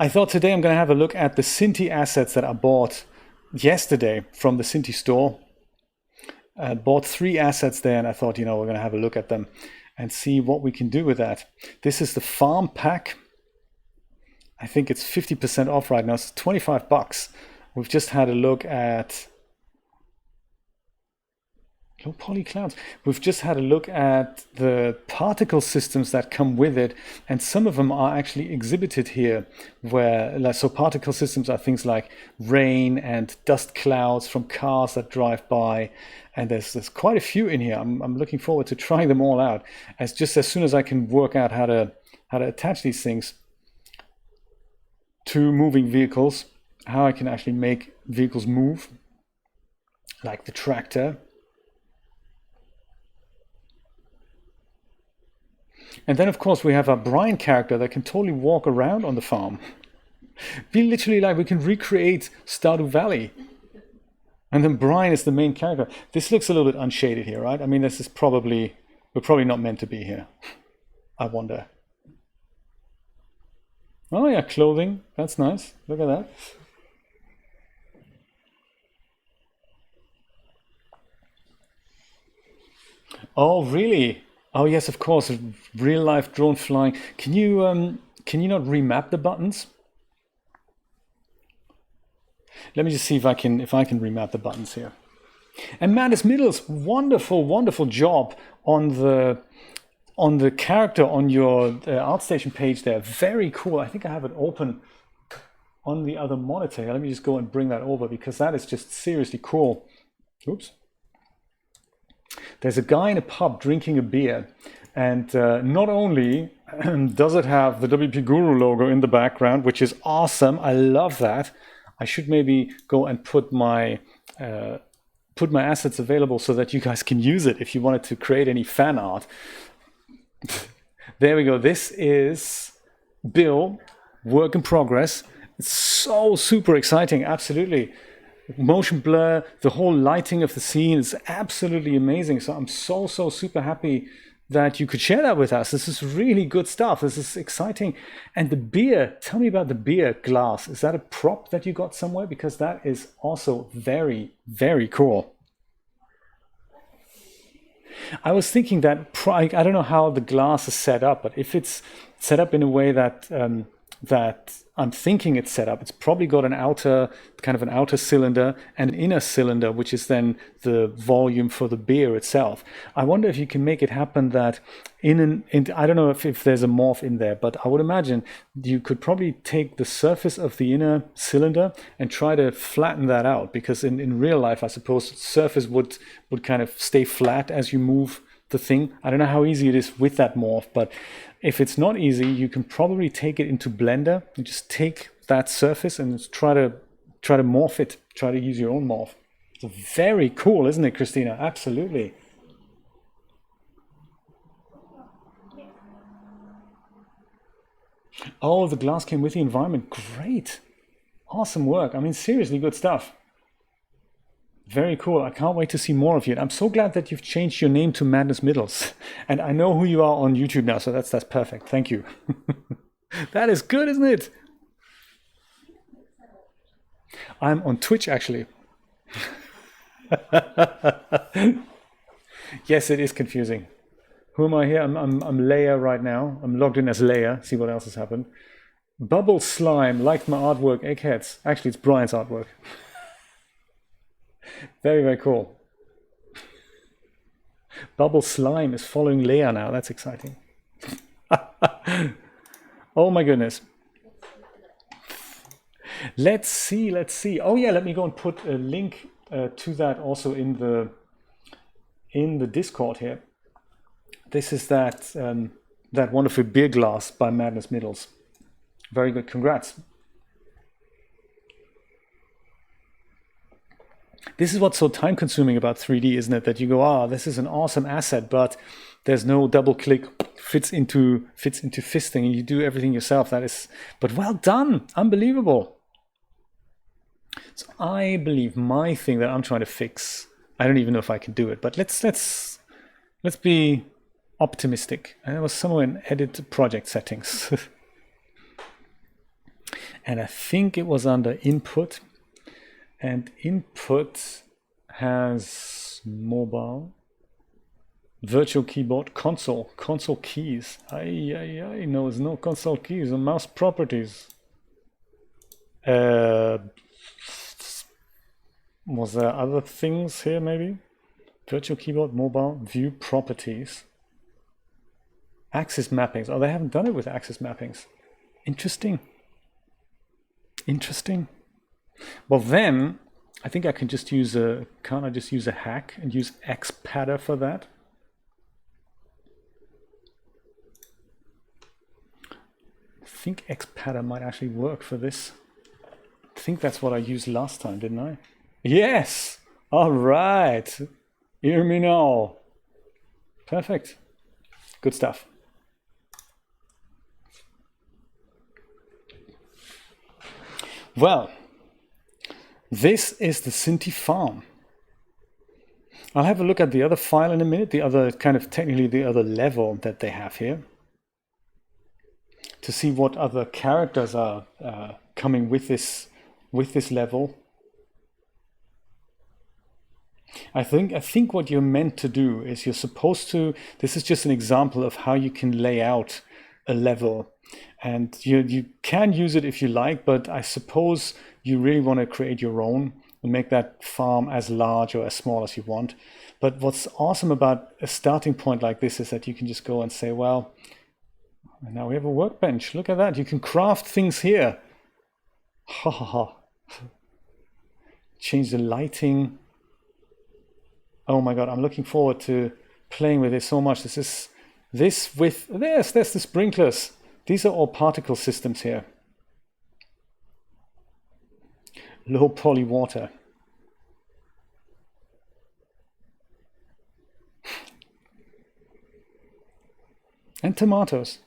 I thought today I'm going to have a look at the Synty assets that I bought yesterday from the Synty store. I bought 3 assets there, and I thought, we're going to have a look at them and see what we can do with that. This is the farm pack. I think it's 50% off right now. It's $25. We've just had a look at low poly clouds. We've just had a look at the particle systems that come with it, and some of them are actually exhibited here. So particle systems are things like rain and dust clouds from cars that drive by, and there's quite a few in here. I'm looking forward to trying them all out. As soon as I can work out how to attach these things to moving vehicles, how I can actually make vehicles move, like the tractor. And then, of course, we have our Brian character that can totally walk around on the farm. Be literally like we can recreate Stardew Valley. And then Brian is the main character. This looks a little bit unshaded here, right? I mean, we're probably not meant to be here. I wonder. Oh yeah, clothing. That's nice. Look at that. Oh, really? Oh yes, of course. Real life drone flying. Can you not remap the buttons? Let me just see if I can remap the buttons here. And Madness Middles, wonderful job on the character on your ArtStation page there. Very cool. I think I have it open on the other monitor. Let me just go and bring that over, because that is just seriously cool. Oops. There's a guy in a pub drinking a beer, and not only does it have the WP Guru logo in the background, which is awesome. I love that. I should maybe go and put my assets available so that you guys can use it if you wanted to create any fan art. There we go. This is Bill, work in progress. It's so super exciting. Absolutely. Motion blur, the whole lighting of the scene is absolutely amazing. So I'm so super happy that you could share that with us. This is really good stuff. This is exciting. And the beer, tell me about the beer glass. Is that a prop that you got somewhere? Because that is also very, very cool. I was thinking that, I don't know how the glass is set up, but if it's set up in a way that I'm thinking it's set up, it's probably got an outer cylinder and an inner cylinder, which is then the volume for the beer itself. I wonder if you can make it happen that I don't know if there's a morph in there, but I would imagine you could probably take the surface of the inner cylinder and try to flatten that out, because in real life, I suppose, surface would kind of stay flat as you move the thing. I don't know how easy it is with that morph, but if it's not easy, you can probably take it into Blender and just take that surface and try to morph it, try to use your own morph. It's very cool, isn't it, Christina? Absolutely. Oh, the glass came with the environment. Great. Awesome work. I mean, seriously good stuff. Very cool. I can't wait to see more of you. I'm so glad that you've changed your name to Madness Middles. And I know who you are on YouTube now, so that's perfect. Thank you. That is good, isn't it? I'm on Twitch, actually. Yes, it is confusing. Who am I here? I'm Leia right now. I'm logged in as Leia. See what else has happened. Bubble Slime liked my artwork. Eggheads. Actually, it's Brian's artwork. Very, very cool. Bubble Slime is following Leia now. That's exciting. Oh my goodness. Let's see. Oh yeah, let me go and put a link to that also in the Discord here. This is that wonderful beer glass by Madness Middles. Very good. Congrats. This is what's so time consuming about 3D, isn't it? That you go, this is an awesome asset, but there's no double click, fits into fisting, and you do everything yourself. But well done, unbelievable. So I believe my thing that I'm trying to fix, I don't even know if I can do it, but let's be optimistic. And it was somewhere in edit project settings. and I think it was under input, and input has mobile, virtual keyboard, console keys. No, there's no console keys on mouse properties. Was there other things here maybe? Virtual keyboard, mobile, view properties. Axis mappings. Oh, they haven't done it with axis mappings. Interesting. Well then, I think I can just use can't I just use a hack and use xpatter for that? I think xpatter might actually work for this. I think that's what I used last time, didn't I? Yes! All right. Hear me now. Perfect. Good stuff. Well, this is the Synty farm. I'll have a look at the other file in a minute, the other kind of technically the other level that they have here, to see what other characters are coming with this level. I think what you're meant to do is you're supposed to, this is just an example of how you can lay out a level, and you can use it if you like, but I suppose you really want to create your own and make that farm as large or as small as you want. But what's awesome about a starting point like this is that you can just go and say, well, now we have a workbench. Look at that. You can craft things here. Ha ha ha. Change the lighting. Oh my God, I'm looking forward to playing with this so much. There's the sprinklers. These are all particle systems here. Low poly water. And tomatoes.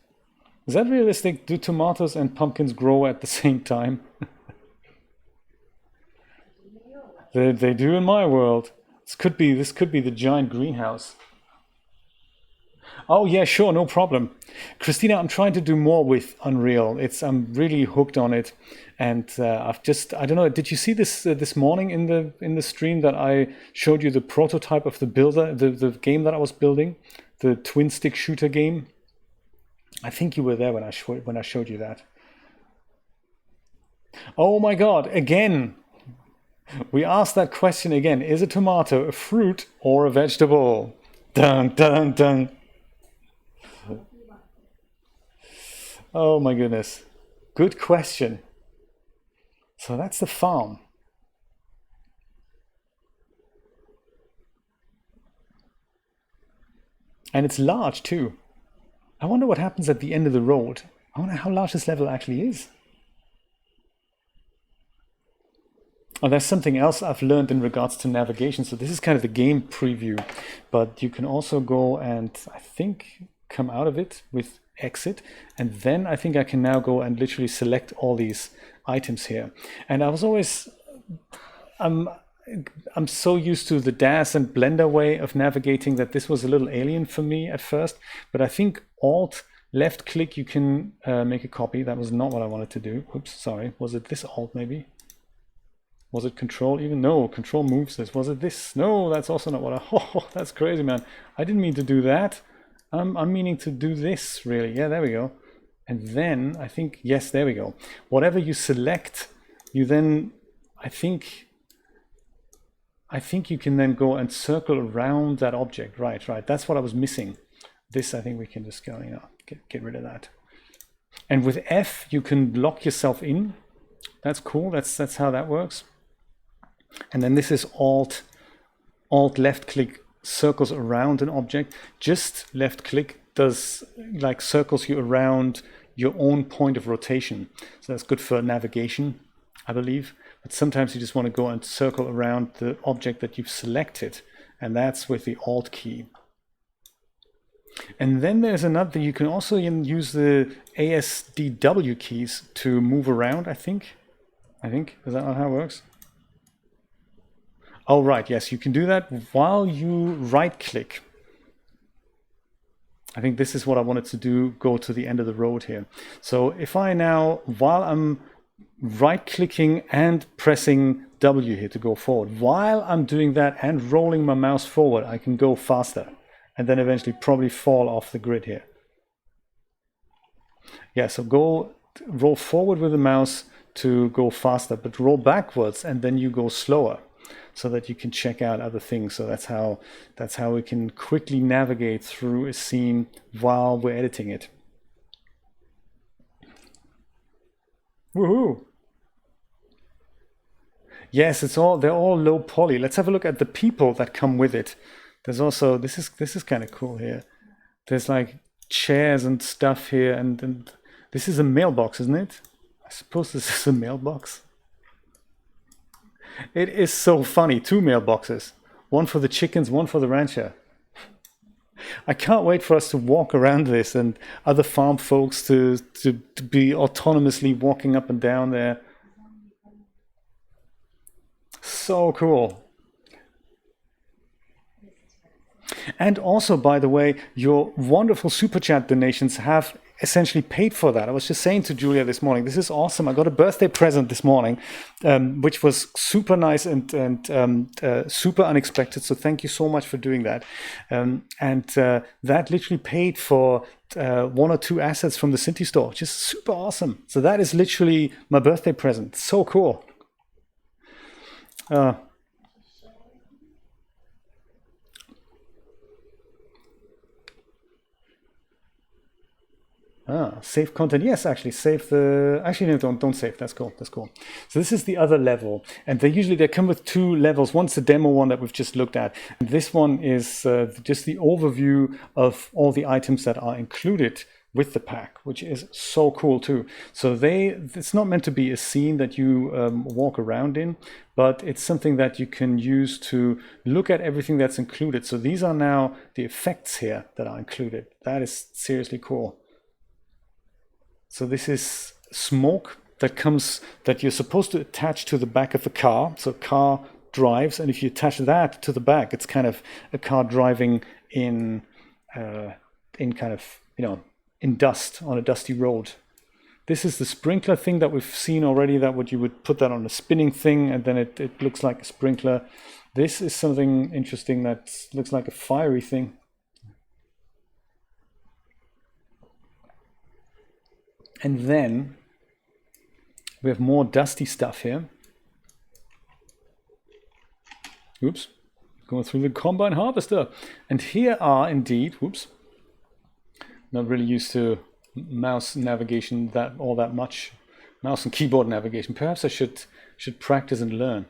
Is that realistic? Do tomatoes and pumpkins grow at the same time? They do in my world. This could be the giant greenhouse. Oh yeah, sure, no problem. Christina, I'm trying to do more with Unreal. I'm really hooked on it, and I don't know. Did you see this morning in the stream that I showed you the prototype of the builder, the game that I was building, the twin stick shooter game? I think you were there when I showed you that. Oh my God! Again, we asked that question again. Is a tomato a fruit or a vegetable? Dun dun dun. Oh my goodness. Good question. So that's the farm. And it's large too. I wonder what happens at the end of the road. I wonder how large this level actually is. Oh, there's something else I've learned in regards to navigation. So this is kind of the game preview, but you can also go and I think come out of it with exit, and then I think I can now go and literally select all these items here. And I was always I'm so used to the DAS and Blender way of navigating that this was a little alien for me at first, but I think Alt left click you can make a copy. That was not what I wanted to do. Oops, sorry. Was it this Alt maybe? Was it Control even? No, Control moves this. Was it this? No, that's also not what I... Oh, that's crazy, man. I didn't mean to do that. I'm meaning to do this, really. Yeah, there we go. And then I think, yes, there we go. Whatever you select, you then, I think you can then go and circle around that object. Right. That's what I was missing. This, I think we can just go, get rid of that. And with F, you can lock yourself in. That's cool. That's how that works. And then this is Alt left click circles around an object. Just left click does like circles you around your own point of rotation. So that's good for navigation, I believe. But sometimes you just want to go and circle around the object that you've selected, and that's with the Alt key. And then there's another, you can also use the ASDW keys to move around, I think. Is that not how it works? Oh, right, yes, you can do that while you right click. I think this is what I wanted to do, go to the end of the road here. So if I now, while I'm right-clicking and pressing W here to go forward. While I'm doing that and rolling my mouse forward, I can go faster and then eventually probably fall off the grid here. Yeah, so roll forward with the mouse to go faster, but roll backwards and then you go slower so that you can check out other things. So that's how we can quickly navigate through a scene while we're editing it. Woohoo! Yes, they're all low poly. Let's have a look at the people that come with it. There's also this is kind of cool here. There's like chairs and stuff here, and this is a mailbox, isn't it? I suppose this is a mailbox. It is so funny. 2 mailboxes. One for the chickens, one for the rancher. I can't wait for us to walk around this and other farm folks to be autonomously walking up and down there. So cool. And also, by the way, your wonderful super chat donations have essentially paid for that. I was just saying to Julia this morning, this is awesome. I got a birthday present this morning, which was super nice and super unexpected. So thank you so much for doing that. That literally paid for 1 or 2 assets from the Synty store, which is super awesome. So that is literally my birthday present. So cool. Save content. Yes, actually, save the. Actually, no, don't save. That's cool. That's cool. So this is the other level, and they come with 2 levels. One's the demo one that we've just looked at, and this one is just the overview of all the items that are included with the pack, which is so cool too. So it's not meant to be a scene that you walk around in, but it's something that you can use to look at everything that's included. So these are now the effects here that are included. That is seriously cool. So this is smoke that you're supposed to attach to the back of the car. So car drives, and if you attach that to the back, it's kind of a car driving in kind of, in dust on a dusty road. This is the sprinkler thing that we've seen already, that you would put that on a spinning thing and then it looks like a sprinkler. This is something interesting that looks like a fiery thing. And then we have more dusty stuff here. Oops, going through the combine harvester. And here are indeed, whoops, not really used to mouse navigation all that much, mouse and keyboard navigation. Perhaps I should practice and learn.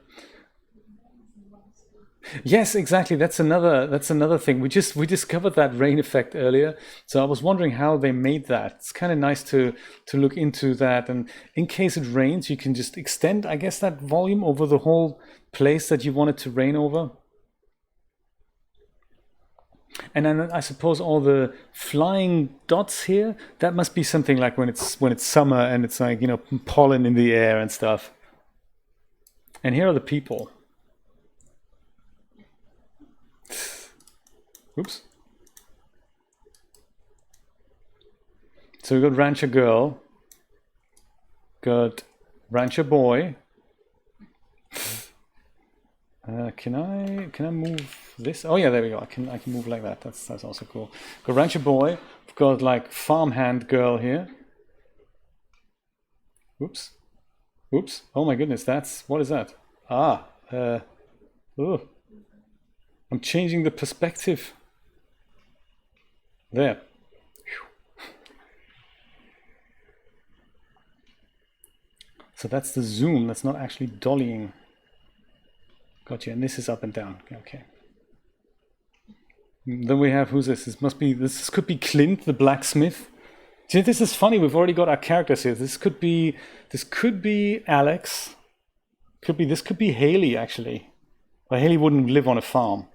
Yes, exactly. That's another thing. We discovered that rain effect earlier. So I was wondering how they made that. It's kind of nice to look into that. And in case it rains, you can just extend, I guess, that volume over the whole place that you want it to rain over. And then I suppose all the flying dots here, that must be something like when it's summer and it's like, pollen in the air and stuff. And here are the people. Oops. So we got rancher girl, got rancher boy. Can I move this? Oh yeah, there we go. I can move like that. That's also cool. Got rancher boy. We've got like farmhand girl here. Oops. Oh my goodness, what is that? I'm changing the perspective. There. So that's the zoom. That's not actually dollying. Gotcha. And this is up and down. Okay. Then we have, who's this? This could be Clint, the blacksmith. See, this is funny. We've already got our characters here. This could be Alex. This could be Haley, actually. But Haley wouldn't live on a farm.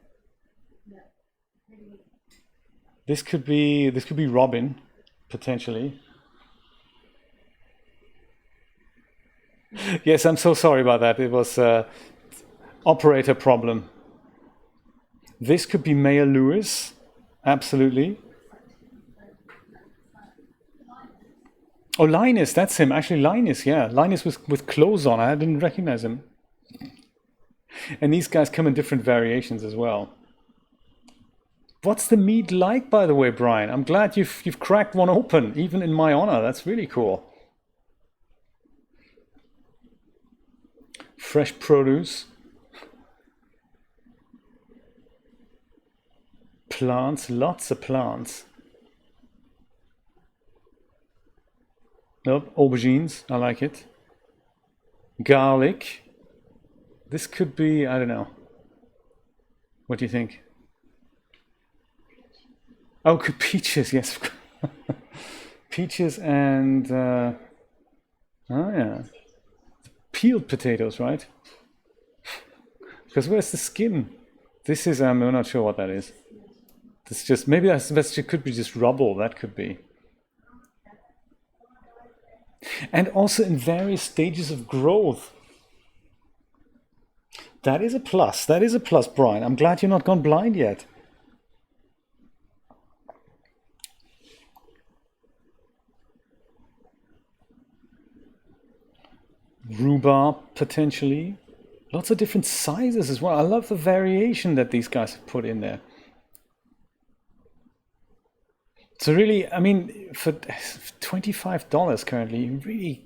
This could be Robin, potentially. Yes, I'm so sorry about that. It was operator problem. This could be Mayor Lewis, absolutely. Oh, Linus, that's him. Actually, Linus, yeah. Linus with clothes on. I didn't recognize him. And these guys come in different variations as well. What's the meat like, by the way, Brian? I'm glad you've cracked one open, even in my honor. That's really cool. Fresh produce. Plants, lots of plants. Nope, aubergines, I like it. Garlic. This could be, I don't know. What do you think? Oh, peaches, yes. Peaches and, oh yeah. Peeled potatoes, right? Because where's the skin? This is, I'm not sure what that is. It's just, maybe that could be just rubble, that could be. And also in various stages of growth. That is a plus. That is a plus, Brian. I'm glad you're not gone blind yet. Rhubarb, potentially. Lots of different sizes as well. I love the variation that these guys have put in there. So really, I mean, for $25 currently, really,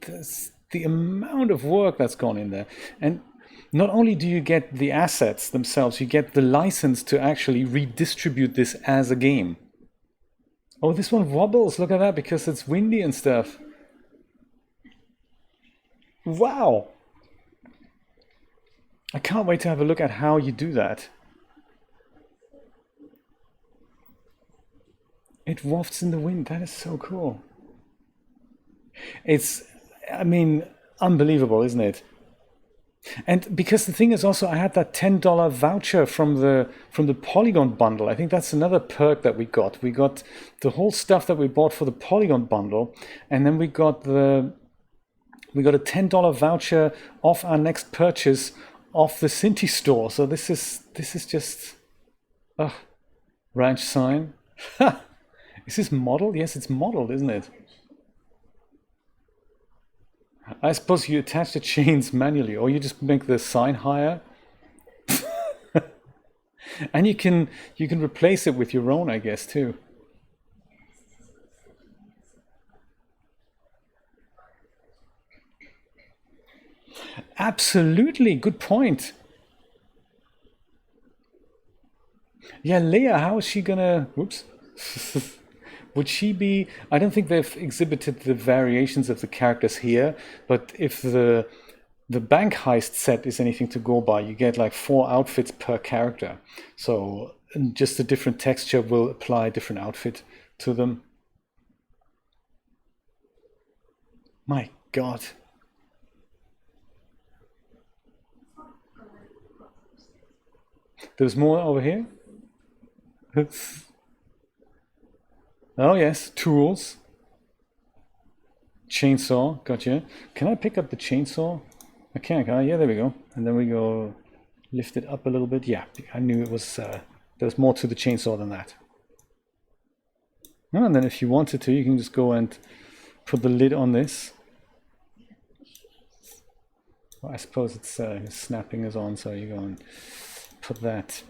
the amount of work that's gone in there. And not only do you get the assets themselves, you get the license to actually redistribute this as a game. Oh, this one wobbles. Look at that, because it's windy and stuff. Wow. I can't wait to have a look at how you do that. It wafts in the wind. That is so cool. It's, I mean, unbelievable, isn't it? And because the thing is also, I had that $10 voucher from the Polygon bundle. I think that's another perk that we got. We got the whole stuff that we bought for the Polygon bundle, and then we got a $10 voucher off our next purchase off the Synty store. So this is just ranch sign. Is this modeled? Yes, it's modeled, isn't it? I suppose you attach the chains manually, or you just make the sign higher. And you can replace it with your own, I guess, too. Absolutely, good point. Yeah, Leia, how is she gonna? Whoops. Would she be? I don't think they've exhibited the variations of the characters here, but if the bank heist set is anything to go by, you get like 4 outfits per character. So just a different texture will apply a different outfit to them. My God. There's more over here. Oh yes, tools. Chainsaw, gotcha. Can I pick up the chainsaw? I can I? Yeah, there we go. And then we go lift it up a little bit. Yeah, I knew it was, there was more to the chainsaw than that. Oh, and then if you wanted to, you can just go and put the lid on this. Well, I suppose it's snapping is on, so you go and put that.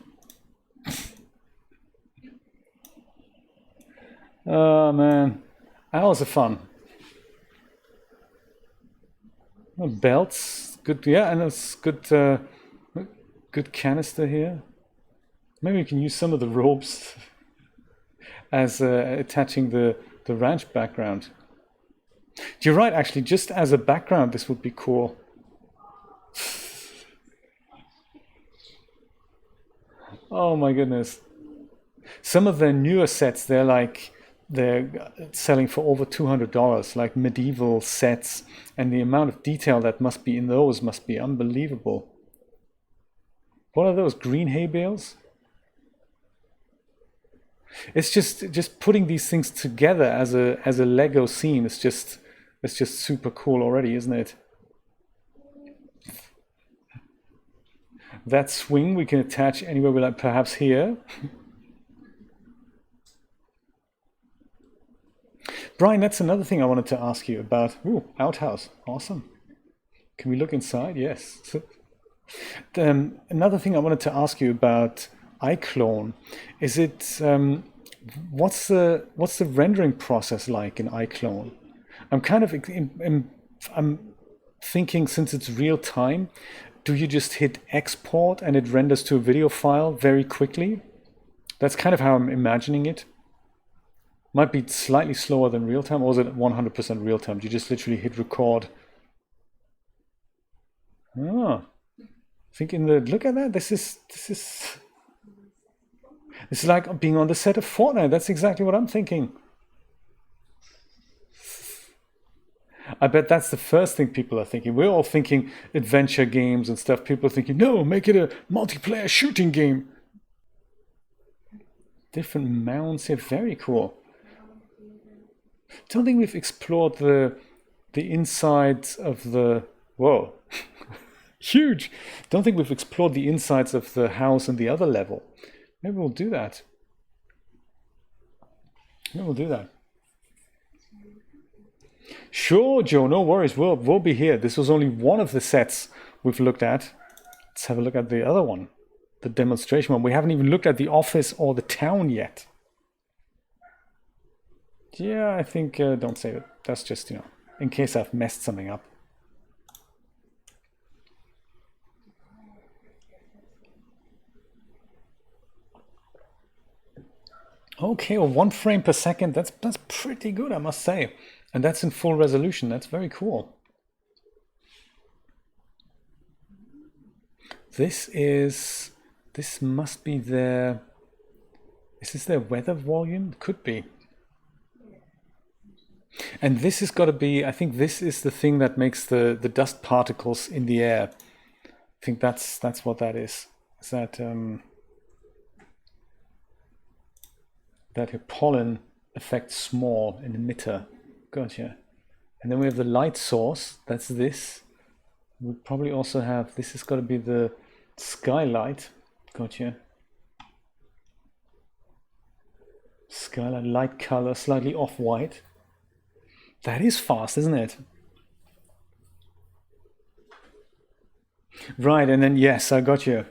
Oh man, hours of fun. Oh, belts, good, yeah, and it's good. Good canister here. Maybe we can use some of the ropes as attaching the ranch background. You're right, actually, just as a background, this would be cool. Oh my goodness. Some of their newer sets, they're selling for over $200, like medieval sets, and the amount of detail that must be in those must be unbelievable. What are those, green hay bales? It's just putting these things together as a Lego scene. It's just super cool already, isn't it? That swing we can attach anywhere we like, perhaps here. Brian, that's another thing I wanted to ask you about. Ooh, outhouse. Awesome. Can we look inside? Yes. So, another thing I wanted to ask you about iClone is what's the rendering process like in iClone? I'm kind of I'm thinking, since it's real time, do you just hit export and it renders to a video file very quickly? That's kind of how I'm imagining it. Might be slightly slower than real time, or is it 100% real time? Do you just literally hit record? Ah, think in the look at that. This is like being on the set of Fortnite. That's exactly what I'm thinking. I bet that's the first thing people are thinking. We're all thinking adventure games and stuff. People are thinking, no, make it a multiplayer shooting game. Different mounts here, very cool. Don't think we've explored the insides of the whoa, huge. Don't think we've explored the insides of the house and the other level. Maybe we'll do that. Maybe we'll do that. Sure, Joe, no worries. We'll be here. This was only one of the sets we've looked at. Let's have a look at the other one, the demonstration one. We haven't even looked at the office or the town yet. Yeah, I think don't save it. That's just, in case I've messed something up. Okay, well, 1 frame per second. That's pretty good, I must say. And that's in full resolution. That's very cool. This must be their, is this their weather volume? Could be. And this has got to be, I think this is the thing that makes the dust particles in the air. I think that's what that is. Is that that pollen effect small emitter. Gotcha. And then we have the light source. That's this. We probably also have, this has got to be the skylight. Gotcha. Skylight, light color, slightly off-white. That is fast, isn't it? Right, and then yes, I got you.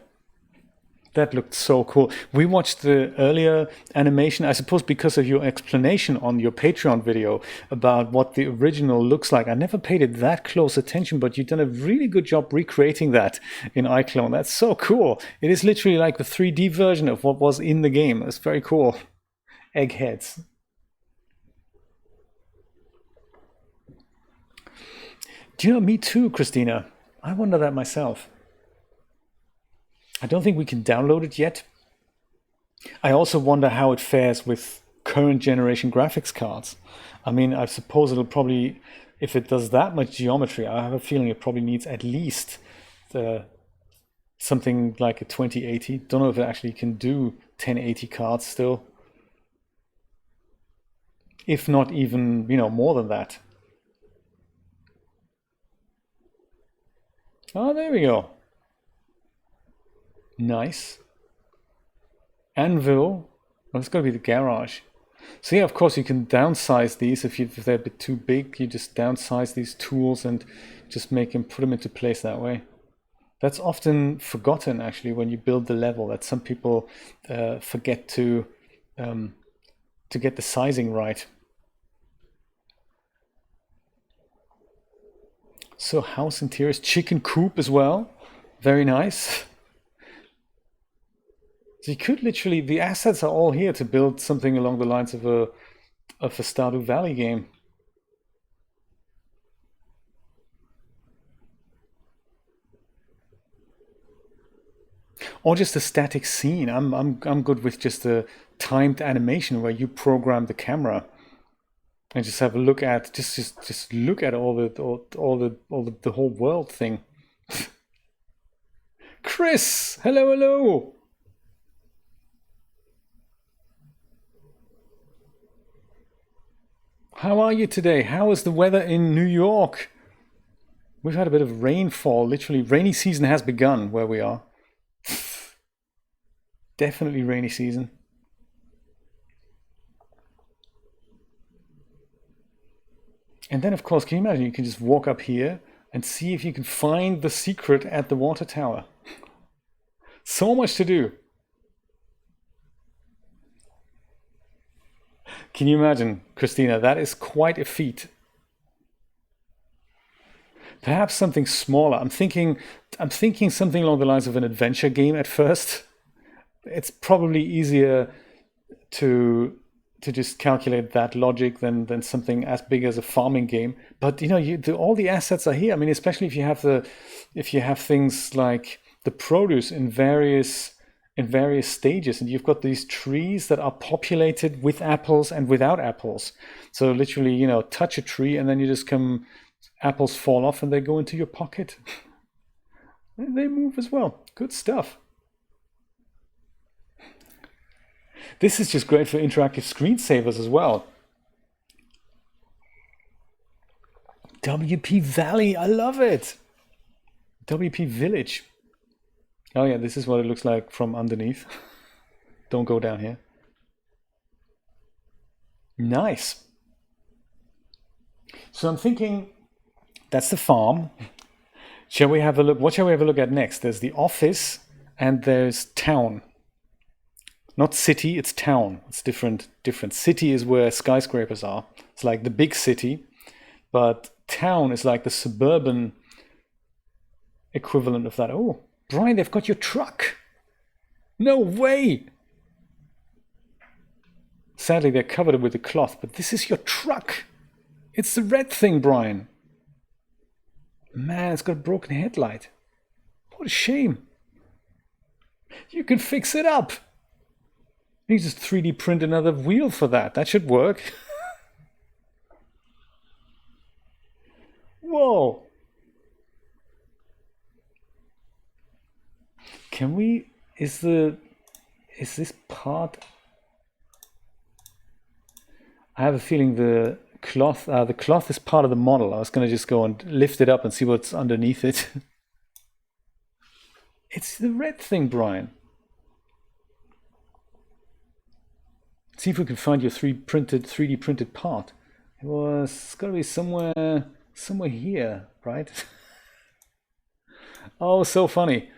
That looked so cool. We watched the earlier animation, I suppose because of your explanation on your Patreon video about what the original looks like. I never paid it that close attention, but you've done a really good job recreating that in iClone. That's so cool. It is literally like the 3D version of what was in the game. It's very cool. Eggheads. Do you know, me too, Christina. I wonder that myself. I don't think we can download it yet. I also wonder how it fares with current generation graphics cards. I mean, I suppose it'll probably, if it does that much geometry, I have a feeling it probably needs at least something like a 2080. Don't know if it actually can do 1080 cards still. If not even, more than that. Oh, there we go. Nice. Anvil. Well, it's got to be the garage. So yeah, of course you can downsize these if they're a bit too big. You just downsize these tools and just put them into place that way. That's often forgotten actually when you build the level. That some people forget to get the sizing right. So house interiors, chicken coop as well. Very nice. So you could literally, the assets are all here to build something along the lines of a Stardew Valley game. Or just a static scene. I'm good with just a timed animation where you program the camera and just have a look at just look at all the whole world thing. Chris, hello. How are you today? How is the weather in New York? We've had a bit of rainfall. Literally, rainy season has begun where we are. Definitely rainy season. And then, of course, can you imagine? You can just walk up here and see if you can find the secret at the water tower. So much to do. Can you imagine, Christina? That is quite a feat. Perhaps something smaller. I'm thinking something along the lines of an adventure game at first. It's probably easier to just calculate that logic than something as big as a farming game. But all the assets are here. I mean, especially if you have things like the produce in various stages, and you've got these trees that are populated with apples and without apples. So literally, touch a tree and then you just come, apples fall off and they go into your pocket. They move as well. Good stuff. This is just great for interactive screensavers as well. WP Valley, I love it. WP Village. Oh yeah, this is what it looks like from underneath. Don't go down here. Nice. So I'm thinking that's the farm. Shall we have a look? What shall we have a look at next? There's the office and there's town. Not city, it's town. It's different. City is where skyscrapers are. It's like the big city, but town is like the suburban equivalent of that. Oh, Brian, they've got your truck. No way. Sadly, they're covered with the cloth, but this is your truck. It's the red thing, Brian. Man, it's got a broken headlight. What a shame. You can fix it up. You just 3D print another wheel for that. That should work. Whoa. Can we, is this part, I have a feeling the cloth is part of the model. I was going to just go and lift it up and see what's underneath it. It's the red thing, Brian. See if we can find your 3D printed part. It's got to be somewhere here, right? Oh, so funny.